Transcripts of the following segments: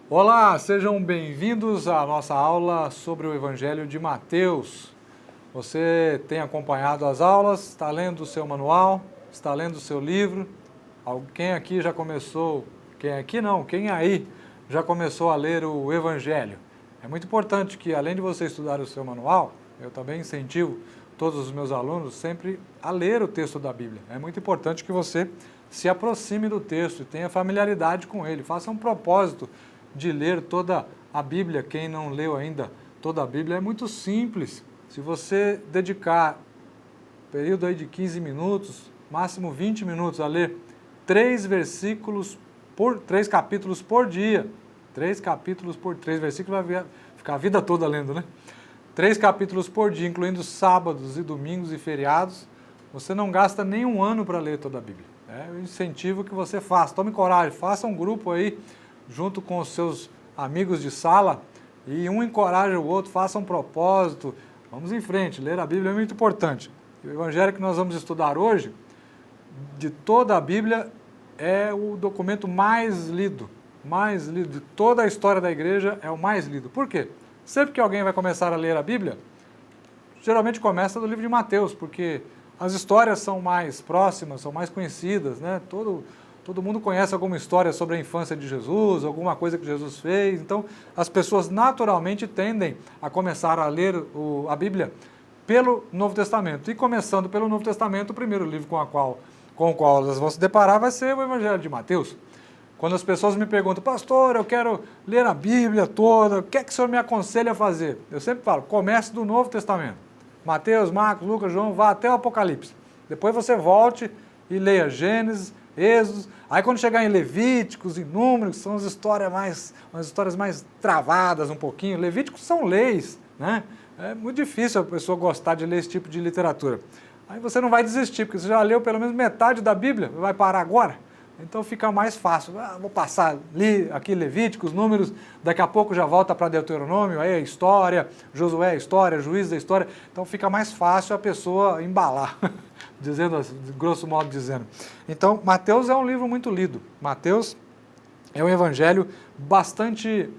Olá, sejam bem-vindos à nossa aula sobre o Evangelho de Mateus. Você tem acompanhado as aulas, está lendo o seu manual, está lendo o seu livro. Quem aqui já começou, quem aqui não, quem aí já começou a ler o Evangelho? É muito importante que, além de você estudar o seu manual, eu também incentivo todos os meus alunos sempre a ler o texto da Bíblia. É muito importante que você se aproxime do texto e tenha familiaridade com ele. Faça um propósito de ler toda a Bíblia. Quem não leu ainda toda a Bíblia, é muito simples. Se você dedicar um período aí de 15 minutos, máximo 20 minutos a ler 3 capítulos por dia, 3 capítulos por 3 versículos, vai ficar a vida toda lendo, né? 3 capítulos por dia, incluindo sábados e domingos e feriados, você não gasta nem um ano para ler toda a Bíblia. Eu incentivo que você faça, tome coragem, faça um grupo aí, junto com os seus amigos de sala, e um encoraja o outro, faça um propósito, vamos em frente, ler a Bíblia é muito importante. O Evangelho que nós vamos estudar hoje, de toda a Bíblia, é o documento mais lido de toda a história da igreja, é o mais lido. Por quê? Sempre que alguém vai começar a ler a Bíblia, geralmente começa do livro de Mateus, porque as histórias são mais próximas, são mais conhecidas, né? Todo mundo conhece alguma história sobre a infância de Jesus, alguma coisa que Jesus fez, então as pessoas naturalmente tendem a começar a ler a Bíblia pelo Novo Testamento. E começando pelo Novo Testamento, o primeiro livro com o qual elas vão se deparar vai ser o Evangelho de Mateus. Quando as pessoas me perguntam, pastor, eu quero ler a Bíblia toda, o que é que o senhor me aconselha a fazer? Eu sempre falo, comece do Novo Testamento. Mateus, Marcos, Lucas, João, vá até o Apocalipse. Depois você volte e leia Gênesis, Êxodo. Aí quando chegar em Levíticos e Números, são umas histórias mais travadas um pouquinho. Levíticos são leis, né? É muito difícil a pessoa gostar de ler esse tipo de literatura. Aí você não vai desistir, porque você já leu pelo menos metade da Bíblia, vai parar agora? Então fica mais fácil. Vou passar aqui Levíticos, Números, daqui a pouco já volta para Deuteronômio, aí é história, Josué é história, Juízes é história. Então fica mais fácil a pessoa embalar, dizendo assim, grosso modo dizendo. Então, Mateus é um livro muito lido. Mateus é um evangelho bastante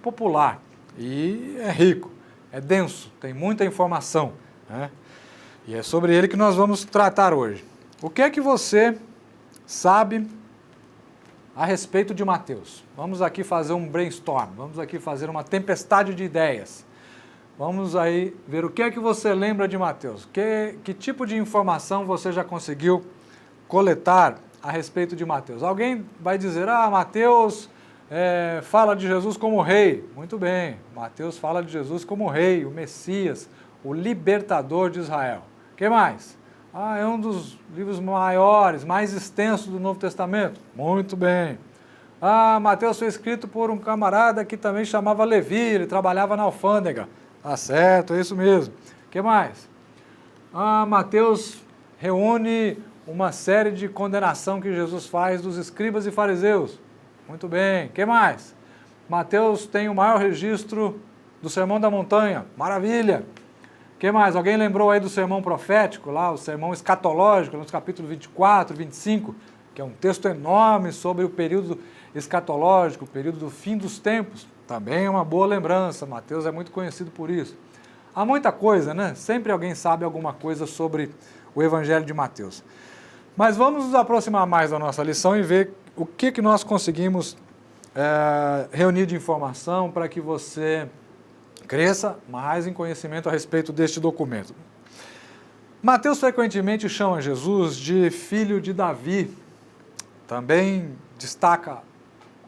popular e é rico, é denso, tem muita informação, né? E é sobre ele que nós vamos tratar hoje. O que é que você sabe a respeito de Mateus? Vamos aqui fazer um brainstorm, vamos aqui fazer uma tempestade de ideias. Vamos aí ver o que é que você lembra de Mateus. Que tipo de informação você já conseguiu coletar a respeito de Mateus? Alguém vai dizer, Mateus fala de Jesus como rei. Muito bem, Mateus fala de Jesus como rei, o Messias, o libertador de Israel. O que mais? É um dos livros maiores, mais extensos do Novo Testamento. Muito bem. Mateus foi escrito por um camarada que também chamava Levi, ele trabalhava na alfândega. Tá certo, é isso mesmo. O que mais? Mateus reúne uma série de condenação que Jesus faz dos escribas e fariseus. Muito bem. O que mais? Mateus tem o maior registro do Sermão da Montanha. Maravilha. O que mais? Alguém lembrou aí do sermão profético, lá, o sermão escatológico, nos capítulos 24, 25, que é um texto enorme sobre o período escatológico, o período do fim dos tempos. Também é uma boa lembrança, Mateus é muito conhecido por isso. Há muita coisa, né? Sempre alguém sabe alguma coisa sobre o Evangelho de Mateus. Mas vamos nos aproximar mais da nossa lição e ver o que nós conseguimos reunir de informação para que você cresça mais em conhecimento a respeito deste documento. Mateus frequentemente chama Jesus de filho de Davi. Também destaca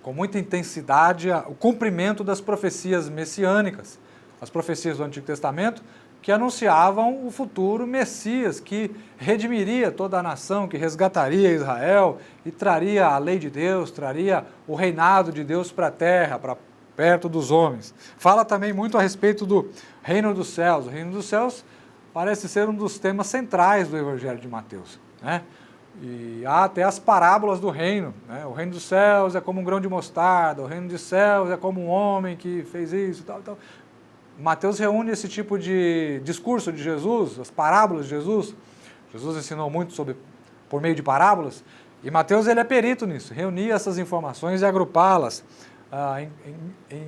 com muita intensidade o cumprimento das profecias messiânicas, as profecias do Antigo Testamento, que anunciavam o futuro Messias, que redimiria toda a nação, que resgataria Israel e traria a lei de Deus, traria o reinado de Deus para a terra, para perto dos homens. Fala também muito a respeito do reino dos céus. O reino dos céus parece ser um dos temas centrais do Evangelho de Mateus, né? E há até as parábolas do reino, né? O reino dos céus é como um grão de mostarda, o reino dos céus é como um homem que fez isso e tal, tal. Mateus reúne esse tipo de discurso de Jesus, as parábolas de Jesus. Jesus ensinou muito por meio de parábolas, e Mateus ele é perito nisso, reunir essas informações e agrupá-las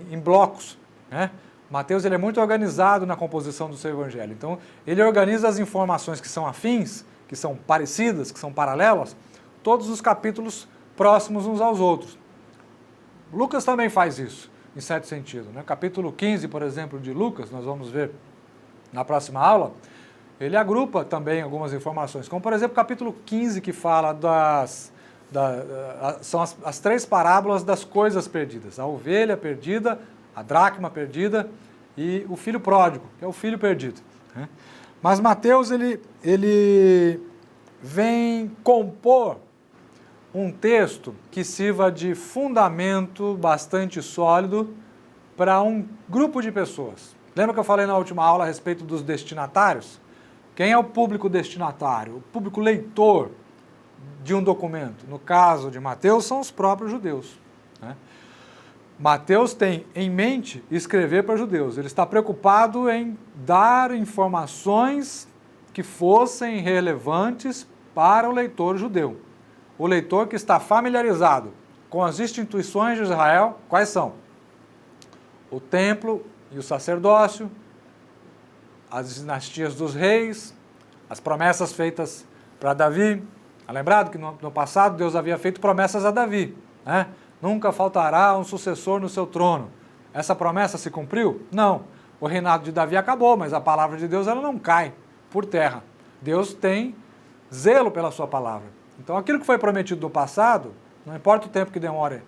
em blocos, né? Mateus ele é muito organizado na composição do seu evangelho. Então, ele organiza as informações que são afins, que são parecidas, que são paralelas, todos os capítulos próximos uns aos outros. Lucas também faz isso, em certo sentido, né? Capítulo 15, por exemplo, de Lucas, nós vamos ver na próxima aula, ele agrupa também algumas informações, como por exemplo, capítulo 15, que fala são as 3 parábolas das coisas perdidas, a ovelha perdida, a dracma perdida e o filho pródigo, que é o filho perdido, né? Mas Mateus, ele vem compor um texto que sirva de fundamento bastante sólido para um grupo de pessoas. Lembra que eu falei na última aula a respeito dos destinatários? Quem é o público destinatário? O público leitor de um documento. No caso de Mateus, são os próprios judeus, né? Mateus tem em mente escrever para judeus. Ele está preocupado em dar informações que fossem relevantes para o leitor judeu. O leitor que está familiarizado com as instituições de Israel, quais são? O templo e o sacerdócio, as dinastias dos reis, as promessas feitas para Davi. Lembrado que no passado Deus havia feito promessas a Davi, né? Nunca faltará um sucessor no seu trono. Essa promessa se cumpriu? Não. O reinado de Davi acabou, mas a palavra de Deus ela não cai por terra. Deus tem zelo pela sua palavra. Então aquilo que foi prometido no passado, não importa o tempo que demore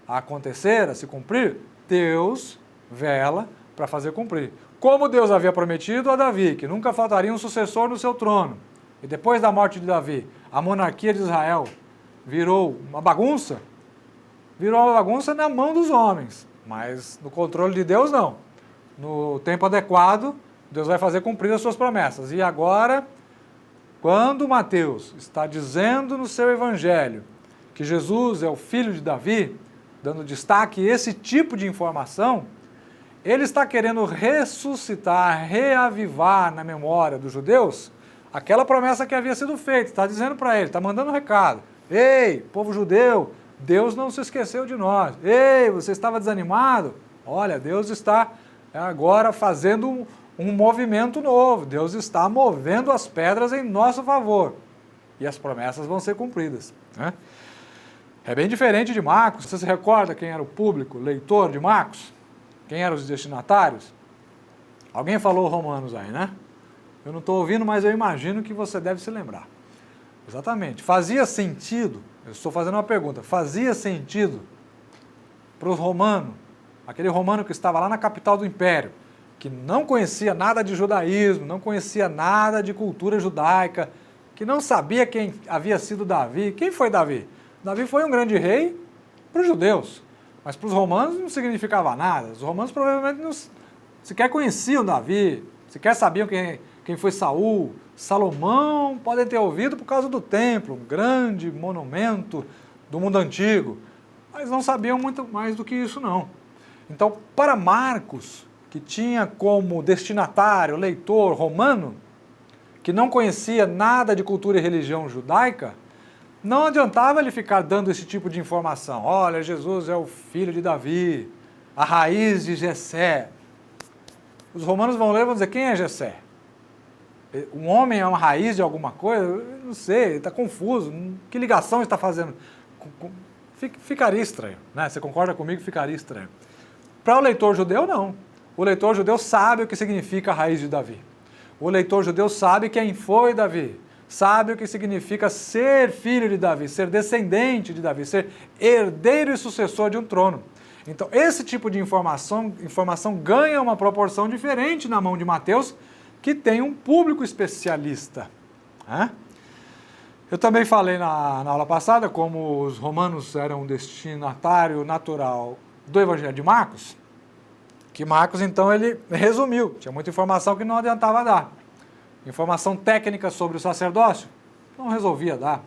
a acontecer, a se cumprir, Deus vela para fazer cumprir. Como Deus havia prometido a Davi, que nunca faltaria um sucessor no seu trono, e depois da morte de Davi, a monarquia de Israel virou uma bagunça na mão dos homens, mas no controle de Deus não. No tempo adequado, Deus vai fazer cumprir as suas promessas. E agora, quando Mateus está dizendo no seu evangelho que Jesus é o filho de Davi, dando destaque a esse tipo de informação, ele está querendo ressuscitar, reavivar na memória dos judeus aquela promessa que havia sido feita. Está dizendo para ele, está mandando um recado. Ei, povo judeu, Deus não se esqueceu de nós. Ei, você estava desanimado? Olha, Deus está agora fazendo um movimento novo. Deus está movendo as pedras em nosso favor. E as promessas vão ser cumpridas, né? É bem diferente de Marcos. Você se recorda quem era o público, leitor de Marcos? Quem eram os destinatários? Alguém falou Romanos aí, né? Eu não estou ouvindo, mas eu imagino que você deve se lembrar. Exatamente. Fazia sentido, eu estou fazendo uma pergunta, fazia sentido para os romanos, aquele romano que estava lá na capital do império, que não conhecia nada de judaísmo, não conhecia nada de cultura judaica, que não sabia quem havia sido Davi. Quem foi Davi? Davi foi um grande rei para os judeus, mas para os romanos não significava nada. Os romanos provavelmente não sequer conheciam Davi, sequer sabiam quem foi Saul. Salomão podem ter ouvido por causa do templo, um grande monumento do mundo antigo, mas não sabiam muito mais do que isso não. Então, para Marcos, que tinha como destinatário, leitor romano, que não conhecia nada de cultura e religião judaica, não adiantava ele ficar dando esse tipo de informação. Olha, Jesus é o filho de Davi, a raiz de Jessé. Os romanos vão ler e vão dizer, quem é Jessé? Um homem é uma raiz de alguma coisa? Eu não sei, está confuso. Que ligação está fazendo? Ficaria estranho, né? Você concorda comigo que ficaria estranho? Para o leitor judeu, não. O leitor judeu sabe o que significa a raiz de Davi. O leitor judeu sabe quem foi Davi. Sabe o que significa ser filho de Davi, ser descendente de Davi, ser herdeiro e sucessor de um trono. Então, esse tipo de informação ganha uma proporção diferente na mão de Mateus, que tem um público especialista, né? Eu também falei na aula passada como os romanos eram um destinatário natural do Evangelho de Marcos, que Marcos, então, ele resumiu. Tinha muita informação que não adiantava dar. Informação técnica sobre o sacerdócio, não resolvia dar.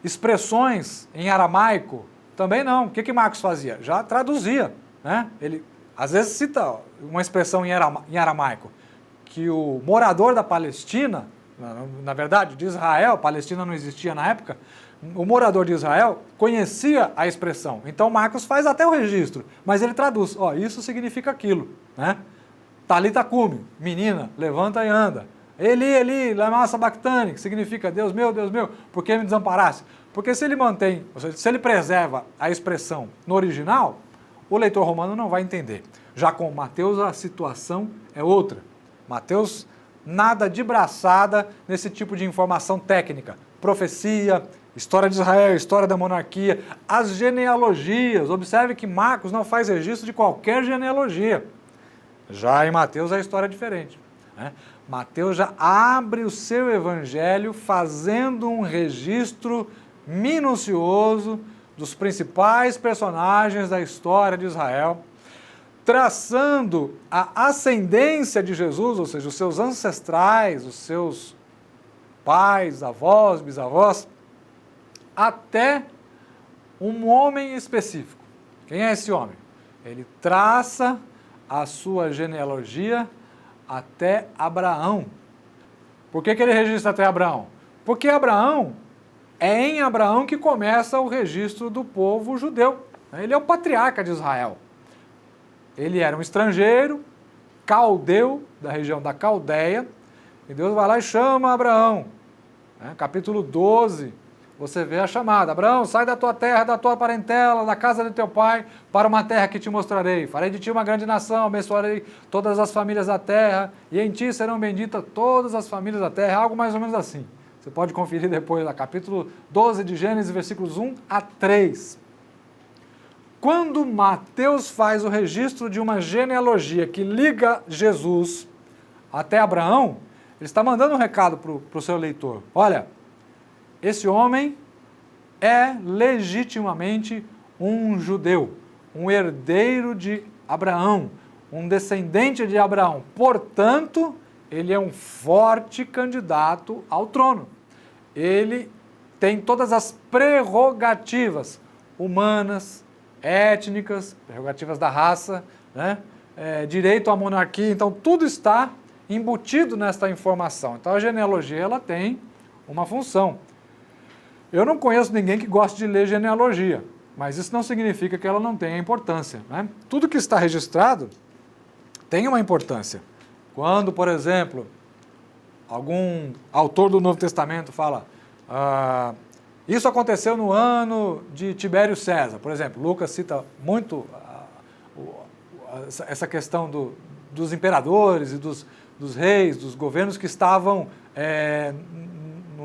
Expressões em aramaico, também não. O que Marcos fazia? Já traduzia, né? Ele, às vezes, cita uma expressão em aramaico, que o morador da Palestina, na verdade, de Israel, Palestina não existia na época, O morador de Israel conhecia a expressão. Então Marcos faz até o registro, mas ele traduz. Ó, isso significa aquilo, né? Talita cumi, menina, levanta e anda. Eli, Eli, lama sabachthani, que significa Deus meu, por que me desamparaste? Porque se ele mantém, ou seja, se ele preserva a expressão no original, o leitor romano não vai entender. Já com Mateus a situação é outra. Mateus nada de braçada nesse tipo de informação técnica. Profecia, história de Israel, história da monarquia, as genealogias. Observe que Marcos não faz registro de qualquer genealogia. Já em Mateus a história é diferente, né? Mateus já abre o seu evangelho fazendo um registro minucioso dos principais personagens da história de Israel, traçando a ascendência de Jesus, ou seja, os seus ancestrais, os seus pais, avós, bisavós, até um homem específico. Quem é esse homem? Ele traça a sua genealogia até Abraão. Por que ele registra até Abraão? Porque é em Abraão que começa o registro do povo judeu. Ele é o patriarca de Israel. Ele era um estrangeiro, caldeu, da região da Caldeia, e Deus vai lá e chama Abraão. Capítulo 12, você vê a chamada. Abraão, sai da tua terra, da tua parentela, da casa de teu pai, para uma terra que te mostrarei. Farei de ti uma grande nação, abençoarei todas as famílias da terra, e em ti serão benditas todas as famílias da terra. Algo mais ou menos assim. Você pode conferir depois, lá, capítulo 12 de Gênesis, versículos 1 a 3. Quando Mateus faz o registro de uma genealogia que liga Jesus até Abraão, ele está mandando um recado para o seu leitor. Olha, esse homem é legitimamente um judeu, um herdeiro de Abraão, um descendente de Abraão. Portanto, ele é um forte candidato ao trono. Ele tem todas as prerrogativas humanas, étnicas, prerrogativas da raça, né? Direito à monarquia. Então, tudo está embutido nesta informação. Então, a genealogia ela tem uma função. Eu não conheço ninguém que goste de ler genealogia, mas isso não significa que ela não tenha importância, né? Tudo que está registrado tem uma importância. Quando, por exemplo, algum autor do Novo Testamento fala isso aconteceu no ano de Tibério César, por exemplo, Lucas cita muito essa questão dos imperadores e dos reis, dos governos que estavam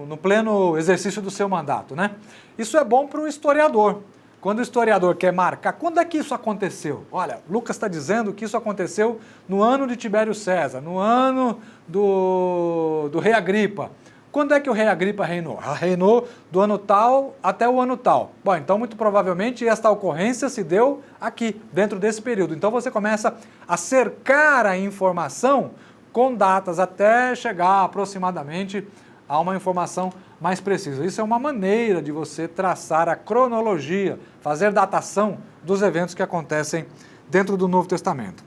no pleno exercício do seu mandato, né? Isso é bom para o historiador. Quando o historiador quer marcar, quando é que isso aconteceu? Olha, Lucas está dizendo que isso aconteceu no ano de Tibério César, no ano do rei Agripa. Quando é que o rei Agripa reinou? Reinou do ano tal até o ano tal. Bom, então muito provavelmente esta ocorrência se deu aqui, dentro desse período. Então você começa a cercar a informação com datas até chegar aproximadamente a uma informação mais precisa. Isso é uma maneira de você traçar a cronologia, fazer datação dos eventos que acontecem dentro do Novo Testamento.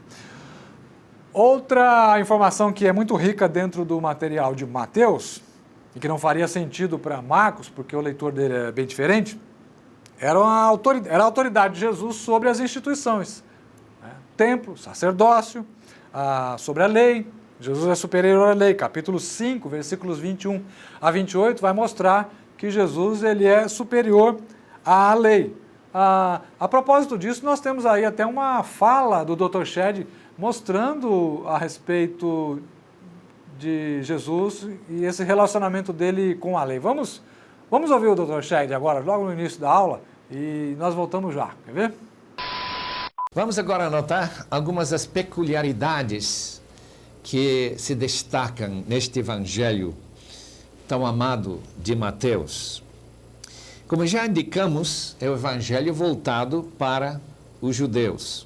Outra informação que é muito rica dentro do material de Mateus, e que não faria sentido para Marcos, porque o leitor dele é bem diferente, era a autoridade de Jesus sobre as instituições. Templo, sacerdócio, sobre a lei. Jesus é superior à lei. Capítulo 5, versículos 21 a 28, vai mostrar que Jesus ele é superior à lei. A propósito disso, nós temos aí até uma fala do Dr. Shedd mostrando a respeito de Jesus e esse relacionamento dele com a lei. Vamos ouvir o Dr. Shedd agora, logo no início da aula, e nós voltamos já. Quer ver? Vamos agora anotar algumas das peculiaridades que se destacam neste evangelho tão amado de Mateus. Como já indicamos, é o evangelho voltado para os judeus.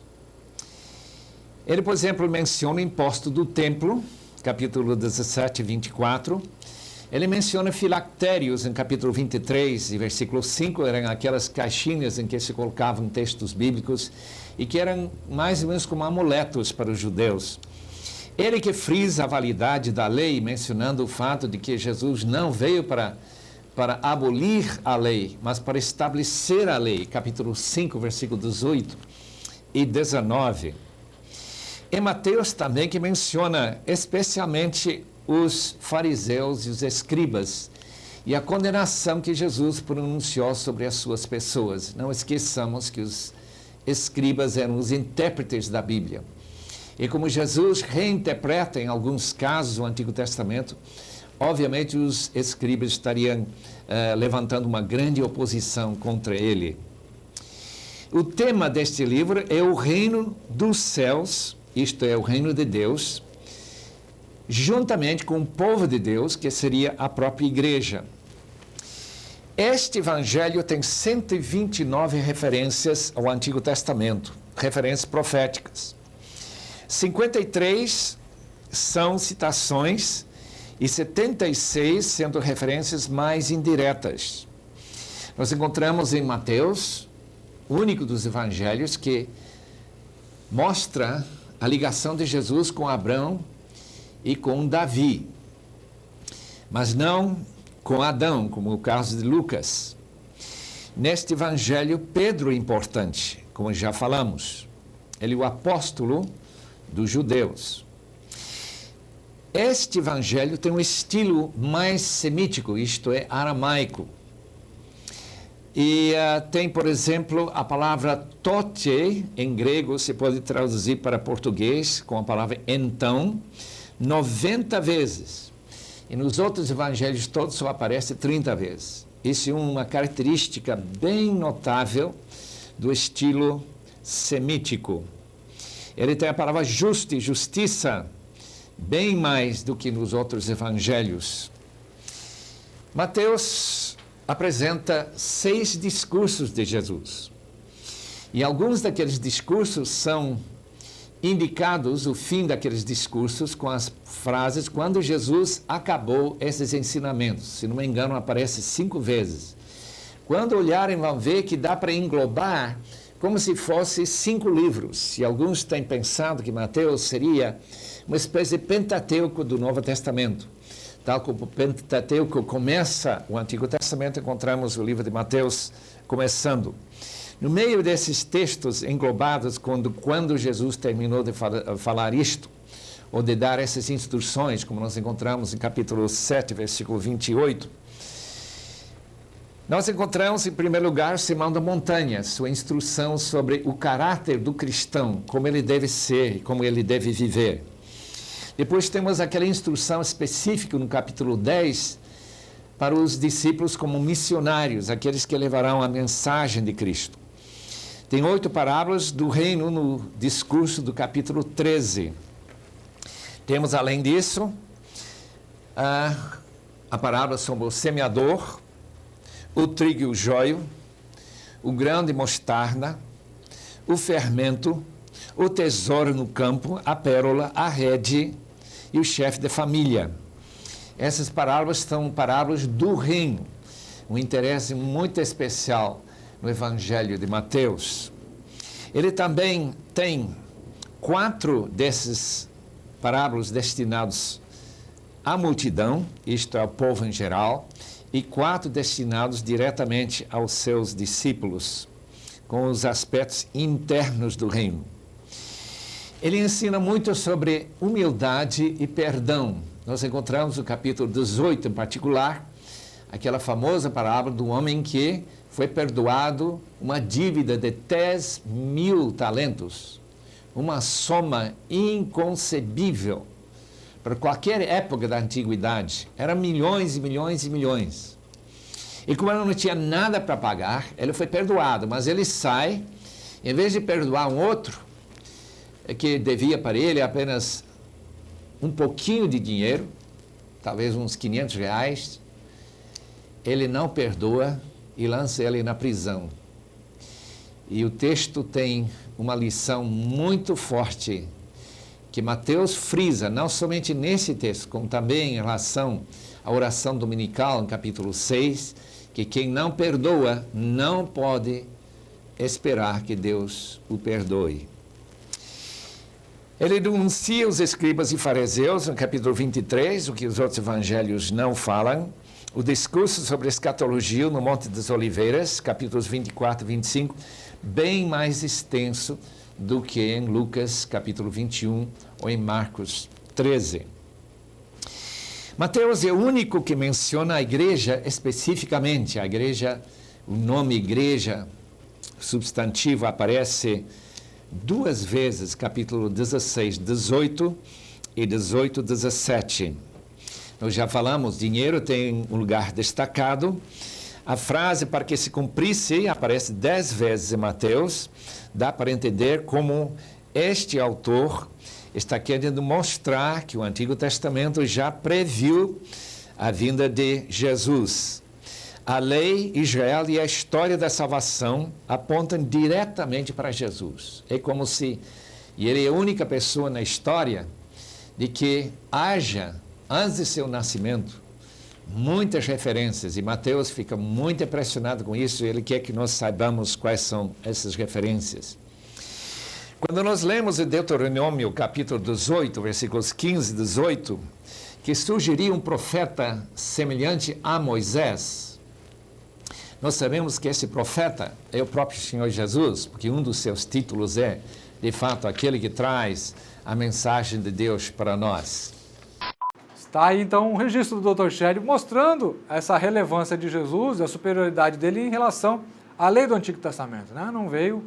Ele, por exemplo, menciona o imposto do templo, capítulo 17, 24. Ele menciona filactérios em capítulo 23 e versículo 5, eram aquelas caixinhas em que se colocavam textos bíblicos e que eram mais ou menos como amuletos para os judeus. Ele que frisa a validade da lei, mencionando o fato de que Jesus não veio para para abolir a lei, mas para estabelecer a lei. Capítulo 5, versículo 18 e 19. Em Mateus também que menciona especialmente os fariseus e os escribas e a condenação que Jesus pronunciou sobre as suas pessoas. Não esqueçamos que os escribas eram os intérpretes da Bíblia. E como Jesus reinterpreta em alguns casos o Antigo Testamento, obviamente os escribas estariam levantando uma grande oposição contra ele. O tema deste livro é o reino dos céus, isto é, o reino de Deus, juntamente com o povo de Deus, que seria a própria igreja. Este evangelho tem 129 referências ao Antigo Testamento, referências proféticas. 53 são citações e 76 sendo referências mais indiretas. Nós encontramos em Mateus, o único dos evangelhos que mostra a ligação de Jesus com Abraão e com Davi, mas não com Adão, como o caso de Lucas. Neste evangelho, Pedro é importante, como já falamos. Ele é o apóstolo dos judeus. Este evangelho tem um estilo mais semítico, isto é, aramaico. E tem, por exemplo, a palavra tote, em grego, se pode traduzir para português com a palavra então, 90 vezes. E nos outros evangelhos todos só aparece 30 vezes. Isso é uma característica bem notável do estilo semítico. Ele tem a palavra justo e justiça, bem mais do que nos outros evangelhos. Mateus apresenta 6 discursos de Jesus. E alguns daqueles discursos são indicados, o fim daqueles discursos, com as frases, quando Jesus acabou esses ensinamentos. Se não me engano, aparece 5 vezes. Quando olharem, vão ver que dá para englobar como se fosse 5 livros. E alguns têm pensado que Mateus seria uma espécie de Pentateuco do Novo Testamento. Tal como o Pentateuco começa o Antigo Testamento, encontramos o livro de Mateus começando. No meio desses textos englobados, quando Jesus terminou de falar isto, ou de dar essas instruções, como nós encontramos em capítulo 7, versículo 28, nós encontramos, em primeiro lugar, o Sermão da Montanha, sua instrução sobre o caráter do cristão, como ele deve ser e como ele deve viver. Depois temos aquela instrução específica no capítulo 10 para os discípulos como missionários, aqueles que levarão a mensagem de Cristo. Tem 8 parábolas do reino no discurso do capítulo 13. Temos, além disso, a parábola sobre o semeador, o trigo e o joio, o grão de mostarda, o fermento, o tesouro no campo, a pérola, a rede e o chefe de família. Essas parábolas são parábolas do reino, um interesse muito especial no Evangelho de Mateus. Ele também tem 4 desses parábolas destinados à multidão, isto é, ao povo em geral, e 4 destinados diretamente aos seus discípulos, com os aspectos internos do reino. Ele ensina muito sobre humildade e perdão. Nós encontramos no capítulo 18, em particular, aquela famosa parábola do homem que foi perdoado uma dívida de 10.000 talentos, uma soma inconcebível para qualquer época da antiguidade. Eram milhões e milhões e milhões. E como ele não tinha nada para pagar, ele foi perdoado, mas ele sai, em vez de perdoar um outro, que devia para ele apenas um pouquinho de dinheiro, talvez uns R$500, ele não perdoa e lança ele na prisão. E o texto tem uma lição muito forte que Mateus frisa, não somente nesse texto, como também em relação à oração dominical, no capítulo 6, que quem não perdoa não pode esperar que Deus o perdoe. Ele denuncia os escribas e fariseus, no capítulo 23, o que os outros evangelhos não falam, o discurso sobre escatologia no Monte das Oliveiras, capítulos 24 e 25, bem mais extenso do que em Lucas, capítulo 21, ou em Marcos 13. Mateus é o único que menciona a igreja especificamente. A igreja, o nome igreja, substantivo, aparece 2 vezes, capítulo 16, 18 e 18, 17. Nós já falamos, dinheiro tem um lugar destacado. A frase para que se cumprisse aparece 10 vezes em Mateus. Dá para entender como este autor está querendo mostrar que o Antigo Testamento já previu a vinda de Jesus. A lei, Israel e a história da salvação apontam diretamente para Jesus. É como se ele é a única pessoa na história de que haja, antes de seu nascimento, muitas referências, e Mateus fica muito impressionado com isso. Ele quer que nós saibamos quais são essas referências. Quando nós lemos em Deuteronômio, capítulo 18, versículos 15 e 18, que surgiria um profeta semelhante a Moisés, nós sabemos que esse profeta é o próprio Senhor Jesus, porque um dos seus títulos é, de fato, aquele que traz a mensagem de Deus para nós. Está aí, então, um registro do Dr. Shed mostrando essa relevância de Jesus e a superioridade dele em relação à lei do Antigo Testamento. Né? Não veio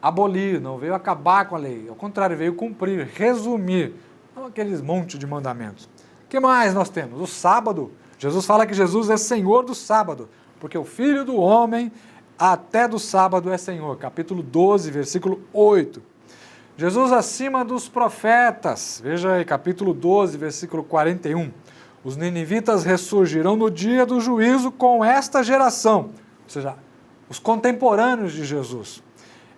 abolir, não veio acabar com a lei. Ao contrário, veio cumprir, resumir. Não aqueles monte de mandamentos. O que mais nós temos? O sábado. Jesus fala que Jesus é Senhor do sábado, porque o Filho do Homem até do sábado é Senhor. Capítulo 12, versículo 8. Jesus acima dos profetas, veja aí, capítulo 12, versículo 41. Os ninivitas ressurgirão no dia do juízo com esta geração, ou seja, os contemporâneos de Jesus,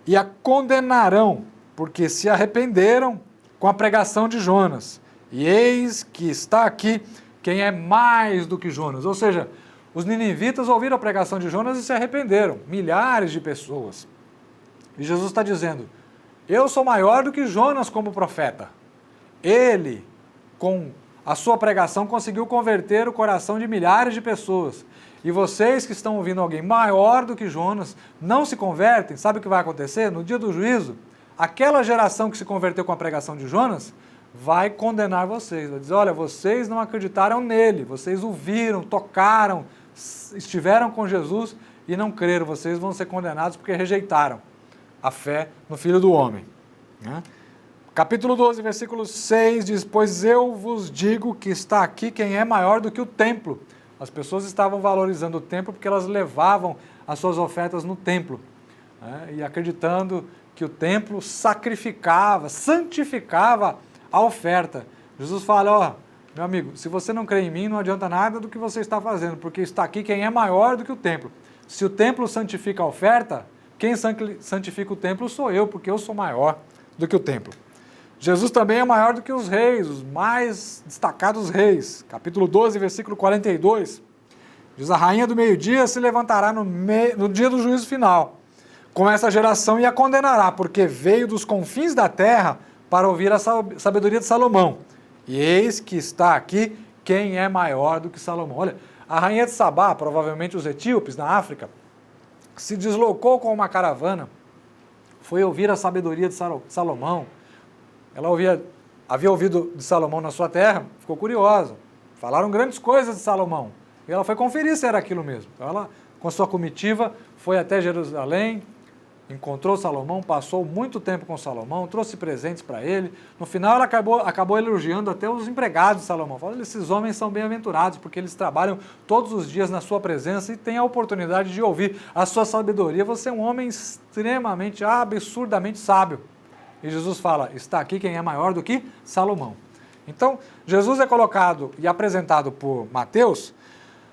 e a condenarão, porque se arrependeram com a pregação de Jonas. E eis que está aqui quem é mais do que Jonas. Ou seja, os ninivitas ouviram a pregação de Jonas e se arrependeram, milhares de pessoas. E Jesus está dizendo: eu sou maior do que Jonas como profeta. Ele, com a sua pregação, conseguiu converter o coração de milhares de pessoas. E vocês que estão ouvindo alguém maior do que Jonas, não se convertem, sabe o que vai acontecer? No dia do juízo, aquela geração que se converteu com a pregação de Jonas vai condenar vocês. Vai dizer: olha, vocês não acreditaram nele, vocês o viram, tocaram, estiveram com Jesus e não creram. Vocês vão ser condenados porque rejeitaram a fé no Filho do Homem. Capítulo 12, versículo 6 diz: pois eu vos digo que está aqui quem é maior do que o templo. As pessoas estavam valorizando o templo porque elas levavam as suas ofertas no templo, e acreditando que o templo sacrificava, santificava a oferta. Jesus fala: ó, meu amigo, se você não crê em mim, não adianta nada do que você está fazendo, porque está aqui quem é maior do que o templo. Se o templo santifica a oferta, quem santifica o templo sou eu, porque eu sou maior do que o templo. Jesus também é maior do que os reis, os mais destacados reis. Capítulo 12, versículo 42. Diz: a rainha do meio-dia se levantará no dia do juízo final com essa geração e a condenará, porque veio dos confins da terra para ouvir a sabedoria de Salomão. E eis que está aqui quem é maior do que Salomão. Olha, a rainha de Sabá, provavelmente os etíopes na África, se deslocou com uma caravana, foi ouvir a sabedoria de Salomão. Ela havia ouvido de Salomão na sua terra, ficou curiosa. Falaram grandes coisas de Salomão. E ela foi conferir se era aquilo mesmo. Então ela, com sua comitiva, foi até Jerusalém, encontrou Salomão, passou muito tempo com Salomão, trouxe presentes para ele. No final, ela acabou elogiando até os empregados de Salomão. Falou: esses homens são bem-aventurados, porque eles trabalham todos os dias na sua presença e têm a oportunidade de ouvir a sua sabedoria. Você é um homem extremamente, absurdamente sábio. E Jesus fala: está aqui quem é maior do que Salomão. Então, Jesus é colocado e apresentado por Mateus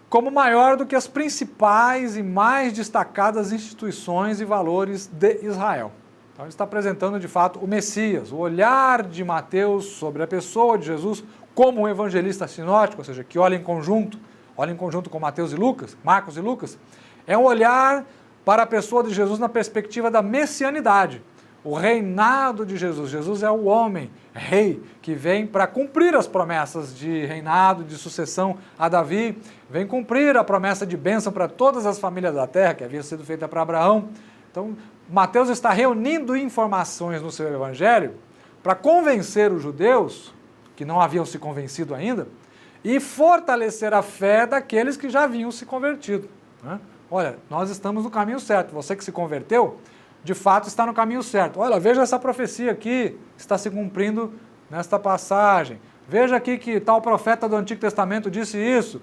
como maior do que as principais e mais destacadas instituições e valores de Israel. Então ele está apresentando de fato o Messias. O olhar de Mateus sobre a pessoa de Jesus como um evangelista sinótico, ou seja, que olha em conjunto com Mateus e Lucas, Marcos e Lucas, é um olhar para a pessoa de Jesus na perspectiva da messianidade. o reinado de Jesus. Jesus é o homem, rei, que vem para cumprir as promessas de reinado, de sucessão a Davi, vem cumprir a promessa de bênção para todas as famílias da terra, que havia sido feita para Abraão. Então, Mateus está reunindo informações no seu evangelho para convencer os judeus, que não haviam se convencido ainda, e fortalecer a fé daqueles que já haviam se convertido. Né? Olha, nós estamos no caminho certo. Você que se converteu, de fato está no caminho certo. Olha, veja essa profecia aqui, está se cumprindo nesta passagem. Veja aqui que tal profeta do Antigo Testamento disse isso.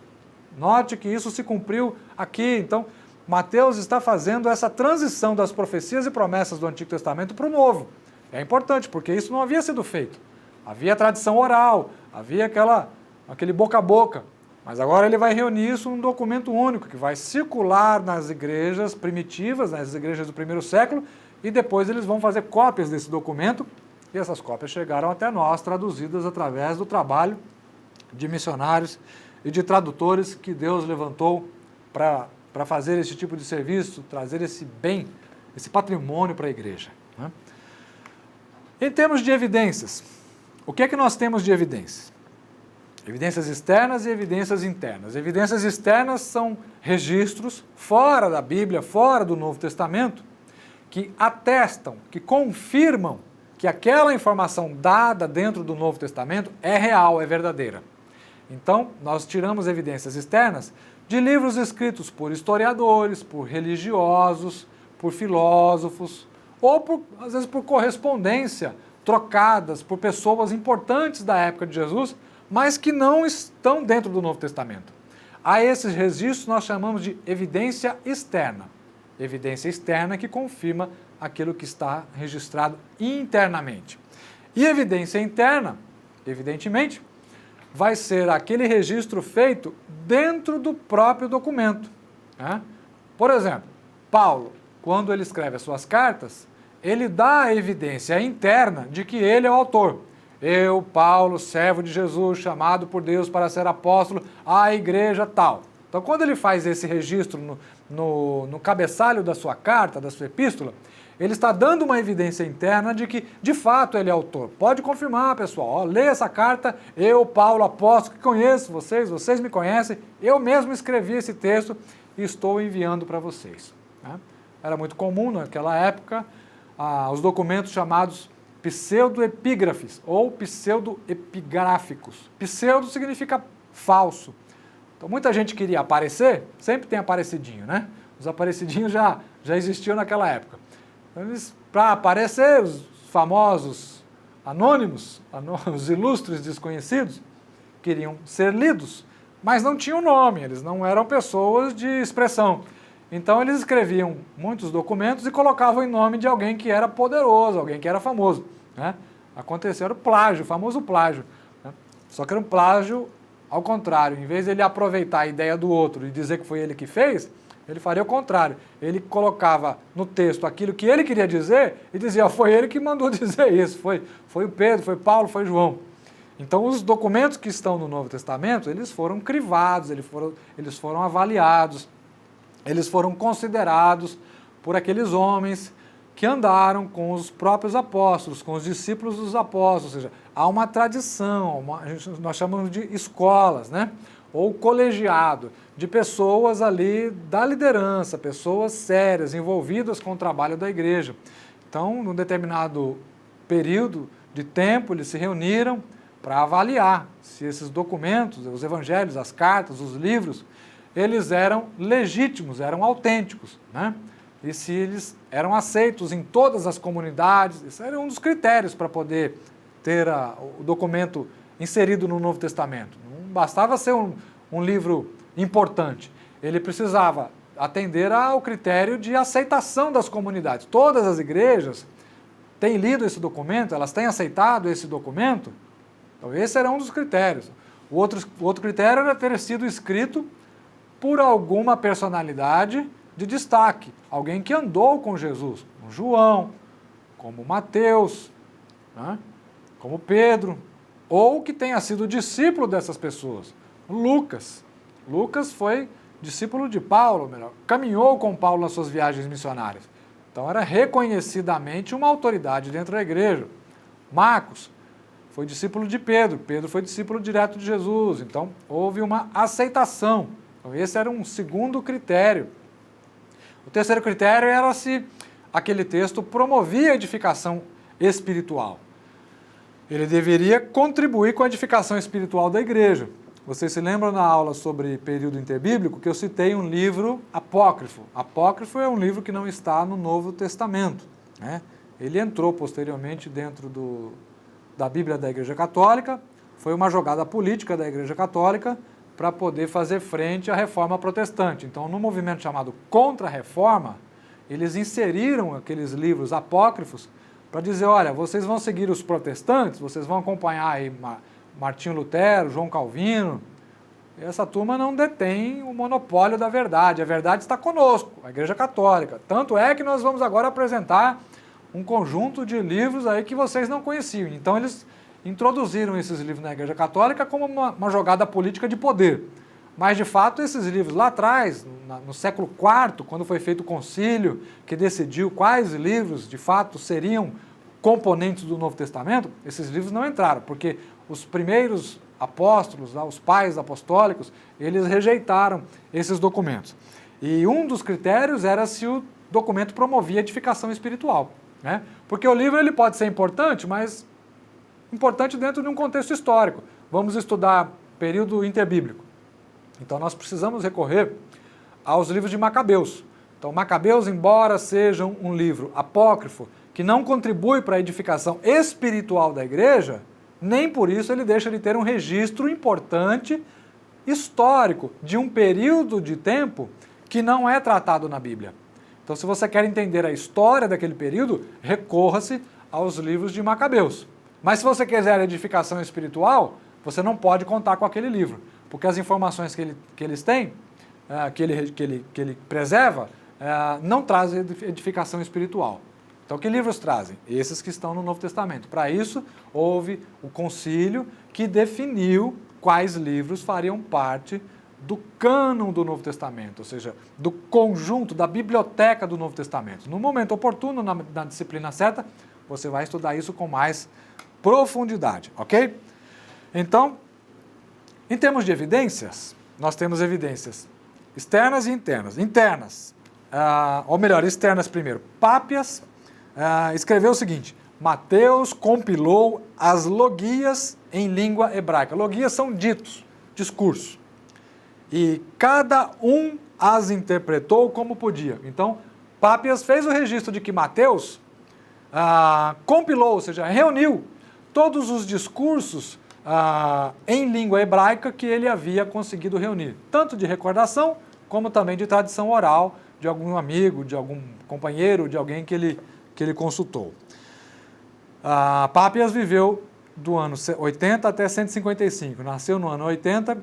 Note que isso se cumpriu aqui. Então, Mateus está fazendo essa transição das profecias e promessas do Antigo Testamento para o Novo. É importante, porque isso não havia sido feito. Havia tradição oral, havia aquele boca a boca. Mas agora ele vai reunir isso num documento único, que vai circular nas igrejas primitivas, nas igrejas do primeiro século, e depois eles vão fazer cópias desse documento, e essas cópias chegaram até nós, traduzidas através do trabalho de missionários e de tradutores que Deus levantou para fazer esse tipo de serviço, trazer esse bem, esse patrimônio para a igreja. Né? Em termos de evidências, o que é que nós temos de evidências? Evidências externas e evidências internas. Evidências externas são registros fora da Bíblia, fora do Novo Testamento, que atestam, que confirmam que aquela informação dada dentro do Novo Testamento é real, é verdadeira. Então, nós tiramos evidências externas de livros escritos por historiadores, por religiosos, por filósofos, ou às vezes por correspondência trocadas por pessoas importantes da época de Jesus, mas que não estão dentro do Novo Testamento. A esses registros nós chamamos de evidência externa. Evidência externa que confirma aquilo que está registrado internamente. E evidência interna, evidentemente, vai ser aquele registro feito dentro do próprio documento. Né? Por exemplo, Paulo, quando ele escreve as suas cartas, ele dá a evidência interna de que ele é o autor. Eu, Paulo, servo de Jesus, chamado por Deus para ser apóstolo à igreja tal. Então, quando ele faz esse registro no cabeçalho da sua carta, da sua epístola, ele está dando uma evidência interna de que, de fato, ele é autor. Pode confirmar, pessoal. Ó, leia essa carta, eu, Paulo, apóstolo, que conheço vocês me conhecem, eu mesmo escrevi esse texto e estou enviando para vocês. Né? Era muito comum naquela época os documentos chamados pseudoepígrafes ou pseudoepigráficos. Pseudo significa falso. Então, muita gente queria aparecer, sempre tem aparecidinho, né? Os aparecidinhos já existiam naquela época. Então, para aparecer, os famosos anônimos, os ilustres desconhecidos, queriam ser lidos, mas não tinham nome, eles não eram pessoas de expressão. Então, eles escreviam muitos documentos e colocavam em nome de alguém que era poderoso, alguém que era famoso. Né? Aconteceu o plágio, o famoso plágio. Né? Só que era um plágio ao contrário. Em vez de ele aproveitar a ideia do outro e dizer que foi ele que fez, ele faria o contrário. Ele colocava no texto aquilo que ele queria dizer e dizia, foi ele que mandou dizer isso. Foi o Pedro, foi Paulo, foi João. Então, os documentos que estão no Novo Testamento, eles foram crivados, eles foram avaliados, eles foram considerados por aqueles homens que andaram com os próprios apóstolos, com os discípulos dos apóstolos, ou seja, há uma tradição, nós chamamos de escolas, né? Ou colegiado, de pessoas ali da liderança, pessoas sérias, envolvidas com o trabalho da igreja. Então, num determinado período de tempo, eles se reuniram para avaliar se esses documentos, os evangelhos, as cartas, os livros, eles eram legítimos, eram autênticos, né? E se eles eram aceitos em todas as comunidades, isso era um dos critérios para poder ter o documento inserido no Novo Testamento. Não bastava ser um livro importante, ele precisava atender ao critério de aceitação das comunidades. Todas as igrejas têm lido esse documento, elas têm aceitado esse documento, então esse era um dos critérios. O outro critério era ter sido escrito por alguma personalidade de destaque, alguém que andou com Jesus, como João, como Mateus, né? Como Pedro, ou que tenha sido discípulo dessas pessoas. Lucas foi discípulo de Paulo, caminhou com Paulo nas suas viagens missionárias. Então era reconhecidamente uma autoridade dentro da igreja. Marcos foi discípulo de Pedro, Pedro foi discípulo direto de Jesus, então houve uma aceitação. Então esse era um segundo critério. O terceiro critério era se aquele texto promovia a edificação espiritual. Ele deveria contribuir com a edificação espiritual da igreja. Vocês se lembram na aula sobre período interbíblico que eu citei um livro apócrifo. Apócrifo é um livro que não está no Novo Testamento, né? Ele entrou posteriormente dentro da Bíblia da Igreja Católica, foi uma jogada política da Igreja Católica para poder fazer frente à reforma protestante. Então, no movimento chamado Contra-Reforma, eles inseriram aqueles livros apócrifos para dizer, olha, vocês vão seguir os protestantes, vocês vão acompanhar aí Martinho Lutero, João Calvino. Essa turma não detém o monopólio da verdade, a verdade está conosco, a Igreja Católica. Tanto é que nós vamos agora apresentar um conjunto de livros aí que vocês não conheciam. Então eles introduziram esses livros na Igreja Católica como uma jogada política de poder. Mas, de fato, esses livros lá atrás, no século IV, quando foi feito o concílio que decidiu quais livros, de fato, seriam componentes do Novo Testamento, esses livros não entraram, porque os primeiros apóstolos, os pais apostólicos, eles rejeitaram esses documentos. E um dos critérios era se o documento promovia edificação espiritual, né? Porque o livro ele pode ser importante, mas importante dentro de um contexto histórico. Vamos estudar período interbíblico. Então nós precisamos recorrer aos livros de Macabeus. Então Macabeus, embora seja um livro apócrifo, que não contribui para a edificação espiritual da igreja, nem por isso ele deixa de ter um registro importante, histórico, de um período de tempo que não é tratado na Bíblia. Então, se você quer entender a história daquele período, recorra-se aos livros de Macabeus. Mas se você quiser edificação espiritual, você não pode contar com aquele livro, porque as informações que eles têm, que ele preserva, não trazem edificação espiritual. Então, que livros trazem? Esses que estão no Novo Testamento. Para isso, houve o concílio que definiu quais livros fariam parte do cânon do Novo Testamento, ou seja, do conjunto, da biblioteca do Novo Testamento. No momento oportuno, na disciplina certa, você vai estudar isso com mais profundidade, ok? Então, em termos de evidências, nós temos evidências externas e internas. Internas, ou melhor, externas primeiro. Pápias escreveu o seguinte: Mateus compilou as logias em língua hebraica. Logias são ditos, discursos. E cada um as interpretou como podia. Então, Pápias fez o registro de que Mateus compilou, ou seja, reuniu todos os discursos em língua hebraica que ele havia conseguido reunir, tanto de recordação, como também de tradição oral, de algum amigo, de algum companheiro, de alguém que ele consultou. Pápias viveu do ano 80 até 155, nasceu no ano 80